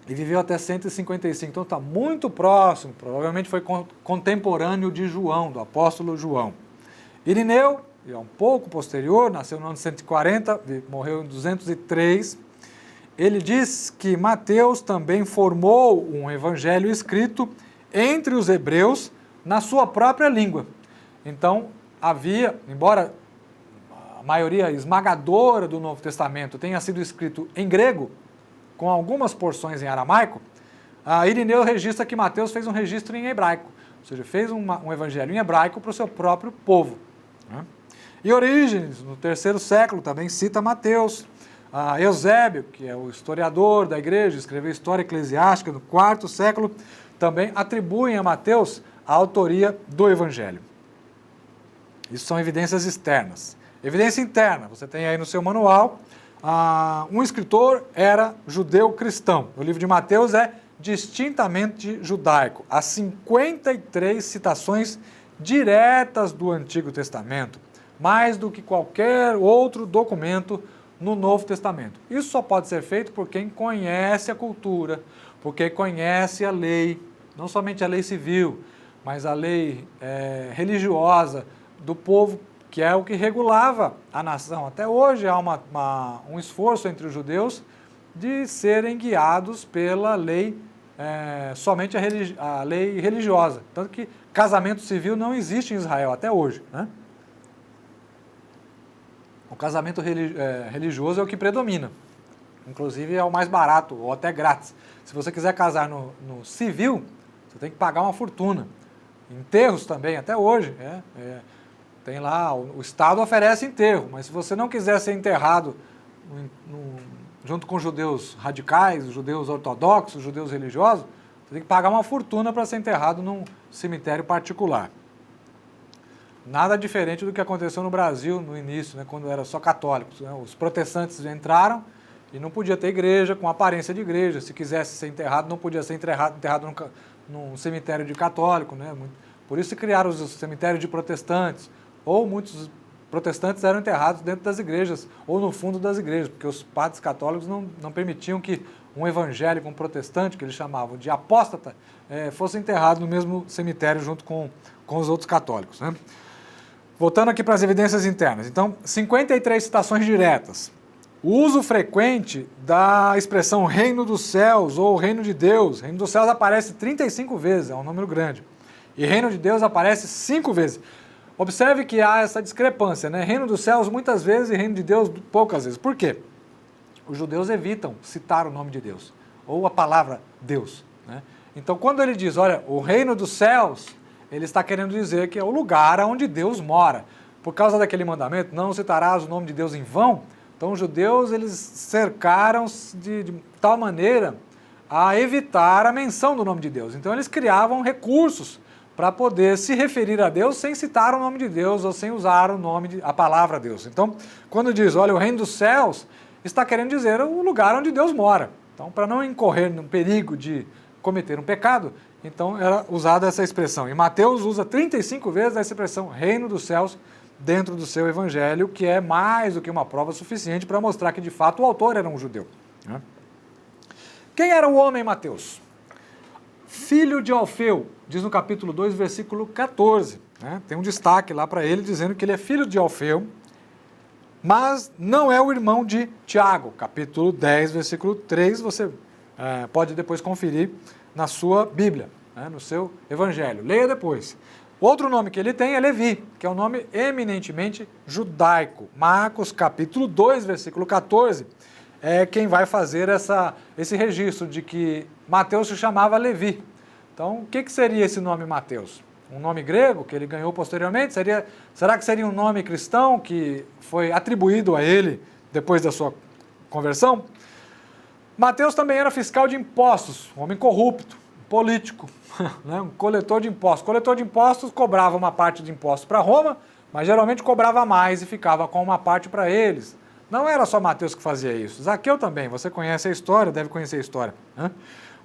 e viveu até 155, então está muito próximo, provavelmente foi contemporâneo de João, do apóstolo João. Irineu, é um pouco posterior, nasceu no ano 140, morreu em 203. Ele diz que Mateus também formou um evangelho escrito entre os hebreus na sua própria língua. Então, havia, embora a maioria esmagadora do Novo Testamento tenha sido escrito em grego, com algumas porções em aramaico, Irineu registra que Mateus fez um registro em hebraico, ou seja, fez um evangelho em hebraico para o seu próprio povo, né? E Orígenes, no terceiro século, também cita Mateus. Eusébio, que é o historiador da igreja, escreveu História Eclesiástica no quarto século, também atribuem a Mateus a autoria do evangelho. Isso são evidências externas. Evidência interna, você tem aí no seu manual, um escritor era judeu-cristão. O livro de Mateus é distintamente judaico. Há 53 citações diretas do Antigo Testamento, mais do que qualquer outro documento no Novo Testamento. Isso só pode ser feito por quem conhece a cultura, por quem conhece a lei, não somente a lei civil, mas a lei religiosa do povo, que é o que regulava a nação. Até hoje há um esforço entre os judeus de serem guiados pela lei, somente a lei religiosa. Tanto que casamento civil não existe em Israel até hoje, né? O casamento religioso é o que predomina. Inclusive é o mais barato, ou até grátis. Se você quiser casar no civil, você tem que pagar uma fortuna. Enterros também, até hoje. Tem lá, o Estado oferece enterro, mas se você não quiser ser enterrado junto com judeus radicais, judeus ortodoxos, judeus religiosos, você tem que pagar uma fortuna para ser enterrado num cemitério particular. Nada diferente do que aconteceu no Brasil no início, né, quando era só católicos. Né? Os protestantes entraram e não podia ter igreja com aparência de igreja. Se quisesse ser enterrado, não podia ser enterrado num cemitério de católico. Né? Por isso se criaram os cemitérios de protestantes. Ou muitos protestantes eram enterrados dentro das igrejas, ou no fundo das igrejas, porque os padres católicos não permitiam que um evangélico, um protestante, que eles chamavam de apóstata, fosse enterrado no mesmo cemitério junto com os outros católicos. Né? Voltando aqui para as evidências internas. Então, 53 citações diretas. O uso frequente da expressão reino dos céus ou reino de Deus. Reino dos céus aparece 35 vezes, é um número grande. E reino de Deus aparece 5 vezes. Observe que há essa discrepância, né? Reino dos céus muitas vezes e reino de Deus poucas vezes. Por quê? Os judeus evitam citar o nome de Deus, ou a palavra Deus. Né? Então, quando ele diz, olha, o reino dos céus, ele está querendo dizer que é o lugar onde Deus mora. Por causa daquele mandamento, não citarás o nome de Deus em vão. Então, os judeus, eles cercaram-se de tal maneira a evitar a menção do nome de Deus. Então, eles criavam recursos para poder se referir a Deus sem citar o nome de Deus ou sem usar a palavra Deus. Então, quando diz, olha, o reino dos céus, está querendo dizer o lugar onde Deus mora. Então, para não incorrer no perigo de cometer um pecado, então era usada essa expressão. E Mateus usa 35 vezes essa expressão reino dos céus dentro do seu evangelho, que é mais do que uma prova suficiente para mostrar que, de fato, o autor era um judeu. Né? Quem era o homem Mateus? Filho de Alfeu, diz no capítulo 2, versículo 14. Né? Tem um destaque lá para ele, dizendo que ele é filho de Alfeu, mas não é o irmão de Tiago. Capítulo 10, versículo 3, você pode depois conferir na sua Bíblia, né? No seu evangelho. Leia depois. Outro nome que ele tem é Levi, que é um nome eminentemente judaico. Marcos, capítulo 2, versículo 14, é quem vai fazer esse registro de que Mateus se chamava Levi. Então, o que seria esse nome Mateus? Um nome grego que ele ganhou posteriormente? Será que seria um nome cristão que foi atribuído a ele depois da sua conversão? Mateus também era fiscal de impostos, um homem corrupto, político, né? Um coletor de impostos. Coletor de impostos cobrava uma parte de impostos para Roma, mas geralmente cobrava mais e ficava com uma parte para eles. Não era só Mateus que fazia isso. Zaqueu também, você conhece a história, deve conhecer a história. Né?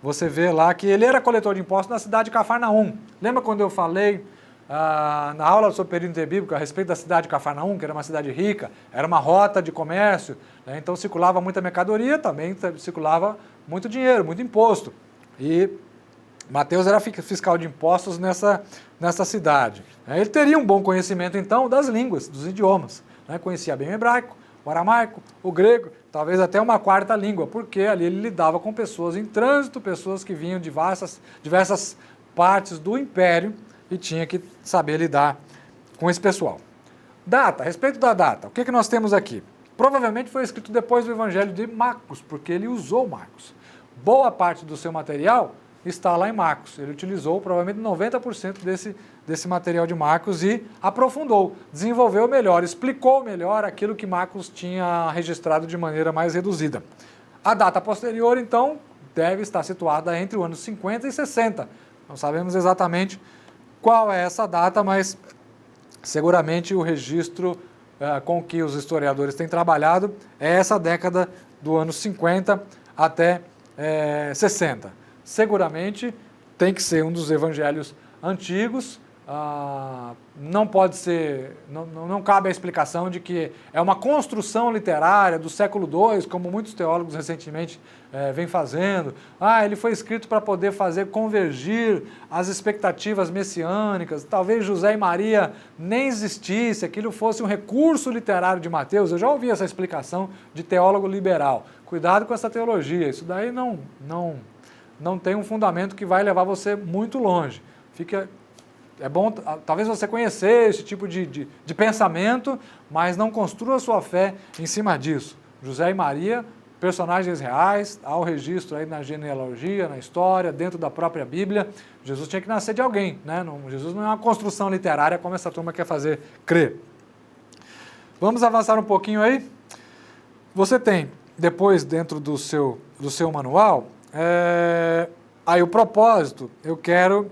Você vê lá que ele era coletor de impostos na cidade de Cafarnaum. Lembra quando eu falei na aula sobre o período interbíblico a respeito da cidade de Cafarnaum, que era uma cidade rica, era uma rota de comércio, né? Então circulava muita mercadoria, também circulava muito dinheiro, muito imposto. E Mateus era fiscal de impostos nessa cidade. Ele teria um bom conhecimento, então, das línguas, dos idiomas. Né? Conhecia bem o hebraico, o aramaico, o grego, talvez até uma quarta língua, porque ali ele lidava com pessoas em trânsito, pessoas que vinham de diversas partes do império e tinha que saber lidar com esse pessoal. Data, a respeito da data, o que nós temos aqui? Provavelmente foi escrito depois do Evangelho de Marcos, porque ele usou Marcos. Boa parte do seu material está lá em Marcos. Ele utilizou provavelmente 90% desse material de Marcos e aprofundou, desenvolveu melhor, explicou melhor aquilo que Marcos tinha registrado de maneira mais reduzida. A data posterior, então, deve estar situada entre o ano 50 e 60. Não sabemos exatamente qual é essa data, mas seguramente o registro com que os historiadores têm trabalhado é essa década do ano 50 até 60. Seguramente tem que ser um dos evangelhos antigos, não pode ser, não cabe a explicação de que é uma construção literária do século II, como muitos teólogos recentemente vêm fazendo. Ele foi escrito para poder fazer convergir as expectativas messiânicas, talvez José e Maria nem existisse, aquilo fosse um recurso literário de Mateus. Eu já ouvi essa explicação de teólogo liberal. Cuidado com essa teologia, isso daí não tem um fundamento que vai levar você muito longe. Fica é bom talvez você conhecer esse tipo de pensamento, mas não construa a sua fé em cima disso. José e Maria, personagens reais, há o registro aí na genealogia, na história, dentro da própria Bíblia. Jesus tinha que nascer de alguém, né? Jesus não é uma construção literária como essa turma quer fazer crer. Vamos avançar um pouquinho aí? Você tem, depois, dentro do seu manual, aí o propósito, eu quero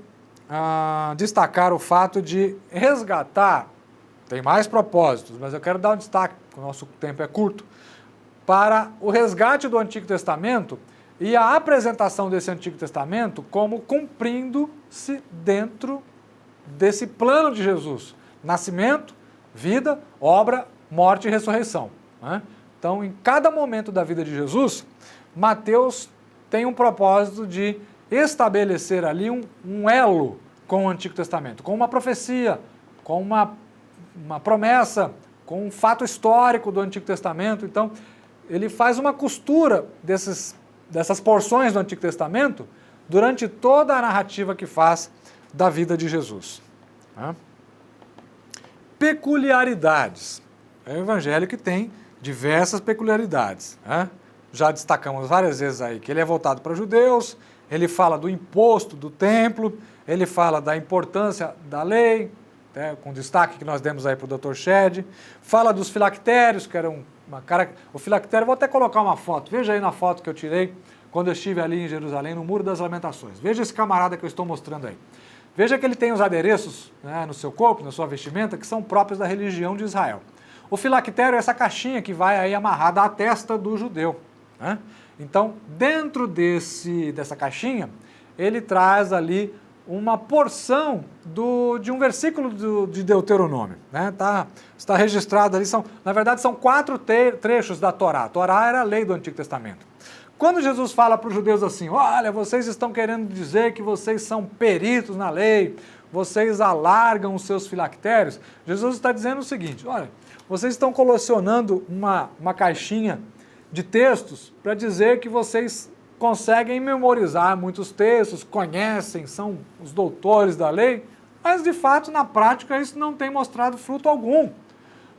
destacar o fato de resgatar, tem mais propósitos, mas eu quero dar um destaque, porque o nosso tempo é curto, para o resgate do Antigo Testamento e a apresentação desse Antigo Testamento como cumprindo-se dentro desse plano de Jesus. Nascimento, vida, obra, morte e ressurreição, né? Então, em cada momento da vida de Jesus, Mateus tem um propósito de estabelecer ali um elo com o Antigo Testamento, com uma profecia, com uma promessa, com um fato histórico do Antigo Testamento. Então, ele faz uma costura dessas porções do Antigo Testamento durante toda a narrativa que faz da vida de Jesus. Peculiaridades. É o Evangelho que tem diversas peculiaridades. Já destacamos várias vezes aí que ele é voltado para judeus, ele fala do imposto do templo, ele fala da importância da lei, com destaque que nós demos aí para o Dr. Shedd, fala dos filactérios, que era o filactério, vou até colocar uma foto, veja aí na foto que eu tirei quando eu estive ali em Jerusalém, no Muro das Lamentações. Veja esse camarada que eu estou mostrando aí. Veja que ele tem os adereços, né, no seu corpo, na sua vestimenta, que são próprios da religião de Israel. O filactério é essa caixinha que vai aí amarrada à testa do judeu, né? Então, dentro dessa caixinha, ele traz ali uma porção de um versículo de Deuteronômio, né? Está registrado ali, na verdade são 4 trechos da Torá. A Torá era a lei do Antigo Testamento. Quando Jesus fala para os judeus assim, olha, vocês estão querendo dizer que vocês são peritos na lei, vocês alargam os seus filactérios, Jesus está dizendo o seguinte, olha, vocês estão colecionando uma caixinha de textos para dizer que vocês conseguem memorizar muitos textos, conhecem, são os doutores da lei, mas de fato, na prática, isso não tem mostrado fruto algum,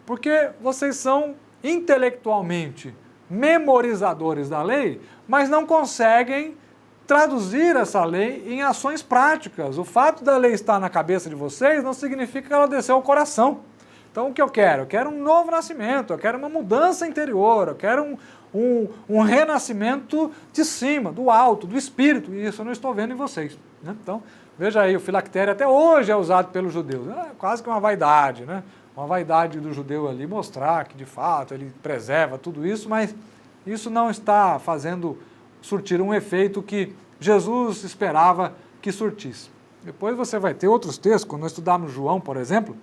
porque vocês são intelectualmente memorizadores da lei, mas não conseguem traduzir essa lei em ações práticas. O fato da lei estar na cabeça de vocês não significa que ela desceu ao coração. Então, o que eu quero? Eu quero um novo nascimento, eu quero uma mudança interior, eu quero um renascimento de cima, do alto, do espírito, e isso eu não estou vendo em vocês, né? Então, veja aí, o filactério até hoje é usado pelos judeus, é quase que uma vaidade, né? Uma vaidade do judeu ali mostrar que, de fato, ele preserva tudo isso, mas isso não está surtir um efeito que Jesus esperava que surtisse. Depois você vai ter outros textos, quando nós estudarmos João, por exemplo,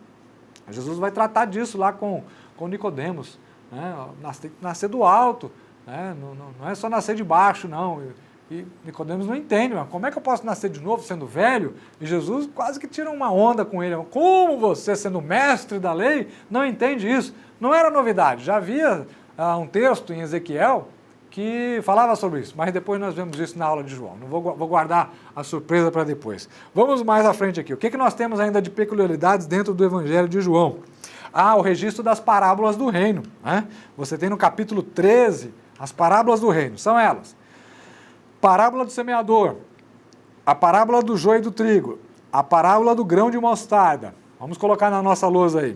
Jesus vai tratar disso lá com Nicodemos, né? Tem que nascer do alto, né? Não é só nascer de baixo, não. E Nicodemos não entende, mas como é que eu posso nascer de novo sendo velho? E Jesus quase que tira uma onda com ele. Como você, sendo mestre da lei, não entende isso? Não era novidade, já havia um texto em Ezequiel que falava sobre isso, mas depois nós vemos isso na aula de João. Não vou guardar a surpresa para depois. Vamos mais à frente aqui. O que nós temos ainda de peculiaridades dentro do Evangelho de João? O registro das parábolas do reino, né? Você tem no capítulo 13 as parábolas do reino. São elas: parábola do semeador, a parábola do joio e do trigo, a parábola do grão de mostarda. Vamos colocar na nossa lousa aí.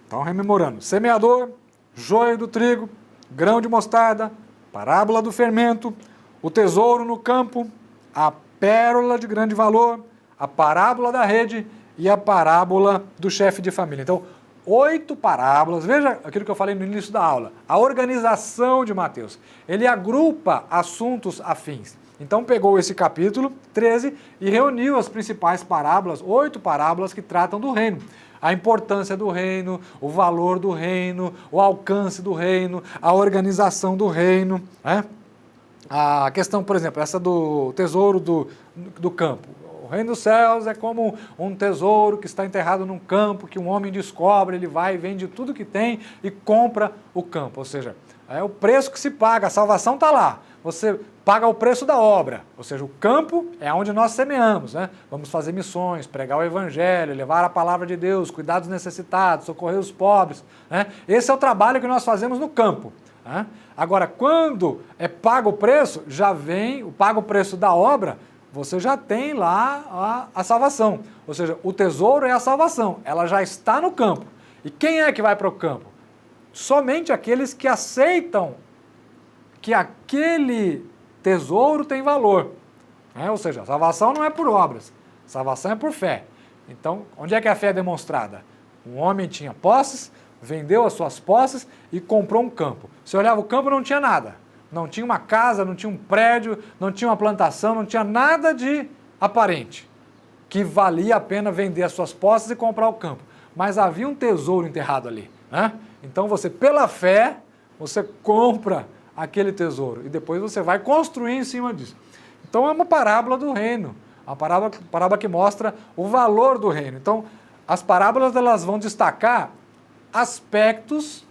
Então, rememorando: semeador, joio do trigo, grão de mostarda, parábola do fermento, o tesouro no campo, a pérola de grande valor, a parábola da rede e a parábola do chefe de família. Então, 8 parábolas. Veja aquilo que eu falei no início da aula, a organização de Mateus. Ele agrupa assuntos afins. Então, pegou esse capítulo 13 e reuniu as principais parábolas, 8 parábolas que tratam do reino. A importância do reino, o valor do reino, o alcance do reino, a organização do reino, né? A questão, por exemplo, essa do tesouro do campo. O reino dos céus é como um tesouro que está enterrado num campo, que um homem descobre, ele vai e vende tudo que tem e compra o campo. Ou seja, é o preço que se paga, a salvação está lá, você paga o preço da obra, ou seja, o campo é onde nós semeamos, né? Vamos fazer missões, pregar o evangelho, levar a palavra de Deus, cuidar dos necessitados, socorrer os pobres, né? Esse é o trabalho que nós fazemos no campo, né? Agora, quando é pago o preço, já vem o pago o preço da obra, você já tem lá a salvação, ou seja, o tesouro é a salvação, ela já está no campo. E quem é que vai para o campo? Somente aqueles que aceitam que aquele tesouro tem valor, né? Ou seja, a salvação não é por obras, a salvação é por fé. Então, onde é que a fé é demonstrada? Um homem tinha posses, vendeu as suas posses e comprou um campo. Você olhava o campo, não tinha nada. Não tinha uma casa, não tinha um prédio, não tinha uma plantação, não tinha nada de aparente que valia a pena vender as suas posses e comprar o campo. Mas havia um tesouro enterrado ali, né? Então você, pela fé, você compra aquele tesouro e depois você vai construir em cima disso. Então é uma parábola do reino, uma parábola que mostra o valor do reino. Então as parábolas elas vão destacar aspectos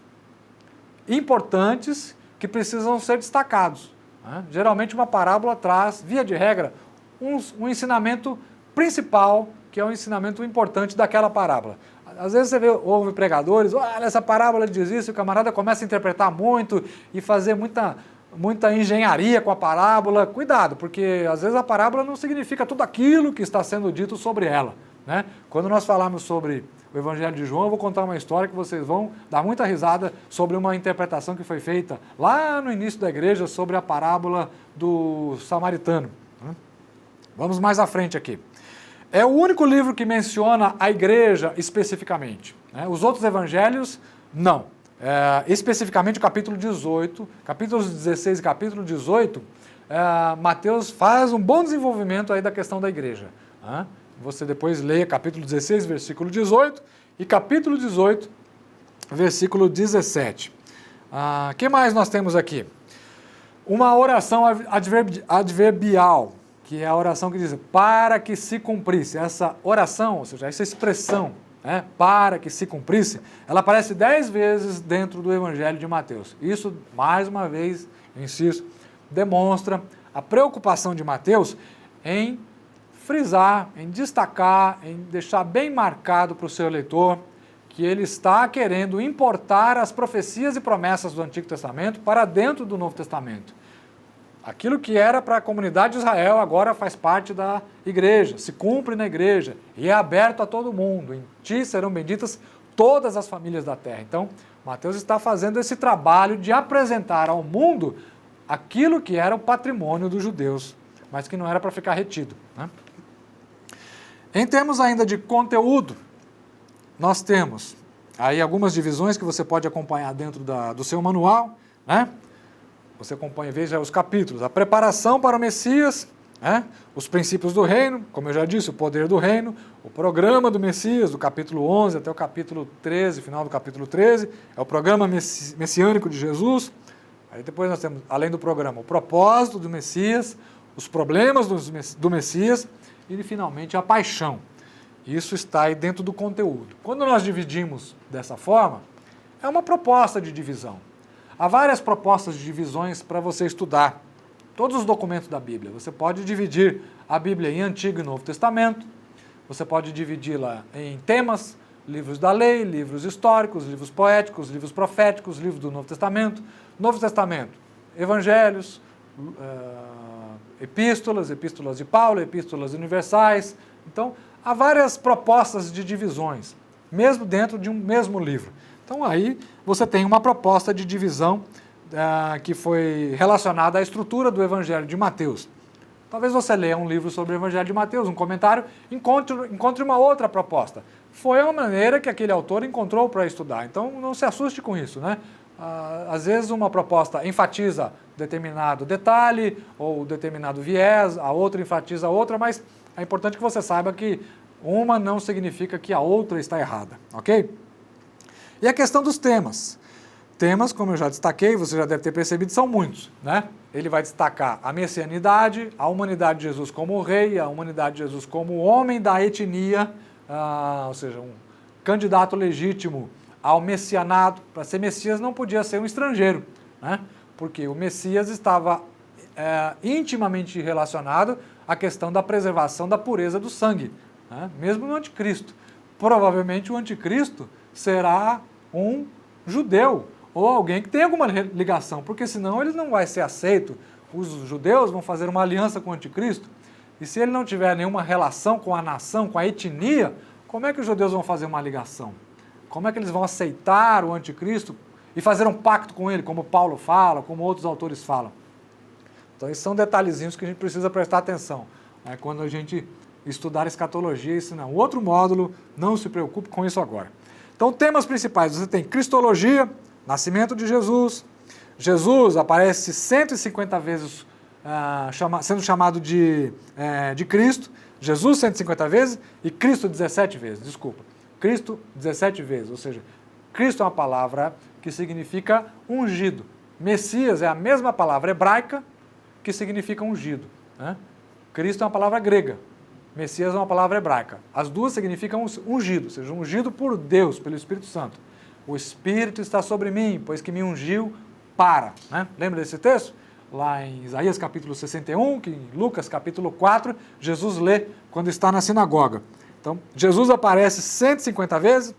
importantes que precisam ser destacados, né? Geralmente uma parábola traz, via de regra, um ensinamento principal, que é um ensinamento importante daquela parábola. Às vezes você ouve pregadores, olha, essa parábola diz isso, e o camarada começa a interpretar muito e fazer muita engenharia com a parábola. Cuidado, porque às vezes a parábola não significa tudo aquilo que está sendo dito sobre ela, né? Quando nós falarmos sobre o Evangelho de João, eu vou contar uma história que vocês vão dar muita risada sobre uma interpretação que foi feita lá no início da igreja sobre a parábola do samaritano, né? Vamos mais à frente aqui. É o único livro que menciona a igreja especificamente, né? Os outros evangelhos, não. Especificamente o capítulo 18, capítulos 16 e capítulo 18, Mateus faz um bom desenvolvimento aí da questão da igreja, né? Você depois leia capítulo 16, versículo 18 e capítulo 18, versículo 17. O que mais nós temos aqui? Uma oração adverbial, que é a oração que diz, para que se cumprisse. Essa oração, ou seja, essa expressão, né, para que se cumprisse, ela aparece 10 vezes dentro do Evangelho de Mateus. Isso, mais uma vez, insisto, demonstra a preocupação de Mateus em frisar, em destacar, em deixar bem marcado para o seu leitor que ele está querendo importar as profecias e promessas do Antigo Testamento para dentro do Novo Testamento. Aquilo que era para a comunidade de Israel agora faz parte da igreja, se cumpre na igreja e é aberto a todo mundo. Em ti serão benditas todas as famílias da terra. Então, Mateus está fazendo esse trabalho de apresentar ao mundo aquilo que era o patrimônio dos judeus, mas que não era para ficar retido, né? Em termos ainda de conteúdo, nós temos aí algumas divisões que você pode acompanhar dentro do seu manual, né? Você acompanha, veja os capítulos, a preparação para o Messias, né? Os princípios do reino, como eu já disse, o poder do reino, o programa do Messias, do capítulo 11 até o capítulo 13, final do capítulo 13, é o programa messiânico de Jesus. Aí depois nós temos, além do programa, o propósito do Messias, os problemas do Messias e, finalmente, a paixão. Isso está aí dentro do conteúdo. Quando nós dividimos dessa forma, é uma proposta de divisão. Há várias propostas de divisões para você estudar todos os documentos da Bíblia. Você pode dividir a Bíblia em Antigo e Novo Testamento, você pode dividi-la em temas, livros da lei, livros históricos, livros poéticos, livros proféticos, livros do Novo Testamento. Novo Testamento, evangelhos, epístolas de Paulo, epístolas universais. Então, há várias propostas de divisões, mesmo dentro de um mesmo livro. Então, aí você tem uma proposta de divisão que foi relacionada à estrutura do Evangelho de Mateus. Talvez você leia um livro sobre o Evangelho de Mateus, um comentário, encontre uma outra proposta. Foi uma maneira que aquele autor encontrou para estudar. Então, não se assuste com isso, né? Às vezes uma proposta enfatiza determinado detalhe ou determinado viés, a outra enfatiza a outra, mas é importante que você saiba que uma não significa que a outra está errada, ok? E a questão dos temas. Temas, como eu já destaquei, você já deve ter percebido, são muitos, né? Ele vai destacar a messianidade, a humanidade de Jesus como rei, a humanidade de Jesus como homem da etnia, ou seja, um candidato legítimo ao messianato. Para ser Messias não podia ser um estrangeiro, né? Porque o Messias estava intimamente relacionado à questão da preservação da pureza do sangue, né? Mesmo no anticristo. Provavelmente o anticristo será um judeu ou alguém que tem alguma ligação, porque senão ele não vai ser aceito. Os judeus vão fazer uma aliança com o anticristo, e se ele não tiver nenhuma relação com a nação, com a etnia, como é que os judeus vão fazer uma ligação? Como é que eles vão aceitar o anticristo e fazer um pacto com ele, como Paulo fala, como outros autores falam? Então, esses são detalhezinhos que a gente precisa prestar atenção, né, quando a gente estudar escatologia e ensinar. Um outro módulo, não se preocupe com isso agora. Então, temas principais, você tem cristologia, nascimento de Jesus. Jesus aparece 150 vezes sendo chamado de Cristo. Jesus 150 vezes e Cristo 17 vezes, desculpa. Cristo 17 vezes, ou seja, Cristo é uma palavra que significa ungido. Messias é a mesma palavra hebraica que significa ungido, né? Cristo é uma palavra grega. Messias é uma palavra hebraica. As duas significam ungido, ou seja, ungido por Deus, pelo Espírito Santo. O Espírito está sobre mim, pois que me ungiu para. Né? Lembra desse texto? Lá em Isaías capítulo 61, que em Lucas capítulo 4, Jesus lê quando está na sinagoga. Então, Jesus aparece 150 vezes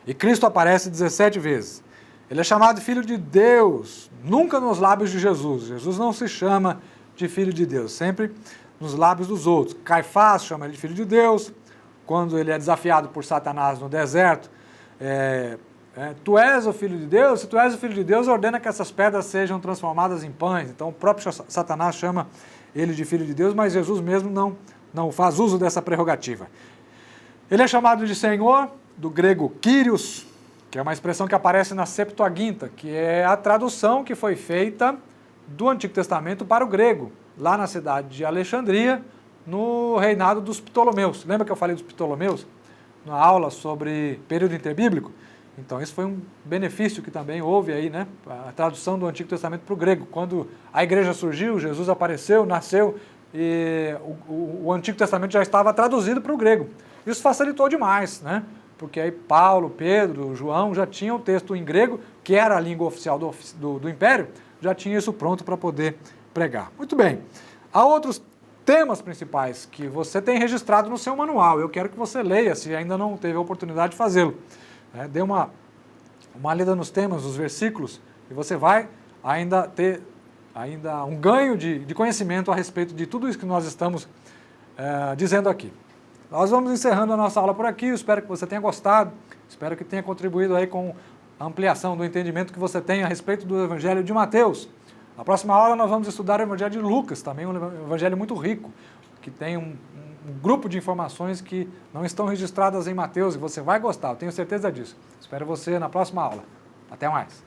e Cristo aparece 17 vezes. Ele é chamado de Filho de Deus, nunca nos lábios de Jesus. Jesus não se chama de Filho de Deus, sempre nos lábios dos outros. Caifás chama ele de Filho de Deus, quando ele é desafiado por Satanás no deserto. Tu és o Filho de Deus? Se tu és o Filho de Deus, ordena que essas pedras sejam transformadas em pães. Então o próprio Satanás chama ele de Filho de Deus, mas Jesus mesmo não faz uso dessa prerrogativa. Ele é chamado de Senhor, do grego Kyrios, que é uma expressão que aparece na Septuaginta, que é a tradução que foi feita do Antigo Testamento para o grego, lá na cidade de Alexandria, no reinado dos Ptolomeus. Lembra que eu falei dos Ptolomeus na aula sobre período interbíblico? Então, isso foi um benefício que também houve aí, né? A tradução do Antigo Testamento para o grego. Quando a igreja surgiu, Jesus apareceu, nasceu, e o Antigo Testamento já estava traduzido para o grego. Isso facilitou demais, né? Porque aí Paulo, Pedro, João já tinham o texto em grego, que era a língua oficial do Império, já tinha isso pronto para poder pregar. Muito bem. Há outros temas principais que você tem registrado no seu manual. Eu quero que você leia, se ainda não teve a oportunidade de fazê-lo. Dê uma lida nos temas, nos versículos, e você vai ainda ter um ganho de conhecimento a respeito de tudo isso que nós estamos dizendo aqui. Nós vamos encerrando a nossa aula por aqui, eu espero que você tenha gostado, espero que tenha contribuído aí com a ampliação do entendimento que você tem a respeito do Evangelho de Mateus. Na próxima aula nós vamos estudar o Evangelho de Lucas, também um evangelho muito rico, que tem um grupo de informações que não estão registradas em Mateus e você vai gostar, eu tenho certeza disso. Espero você na próxima aula. Até mais.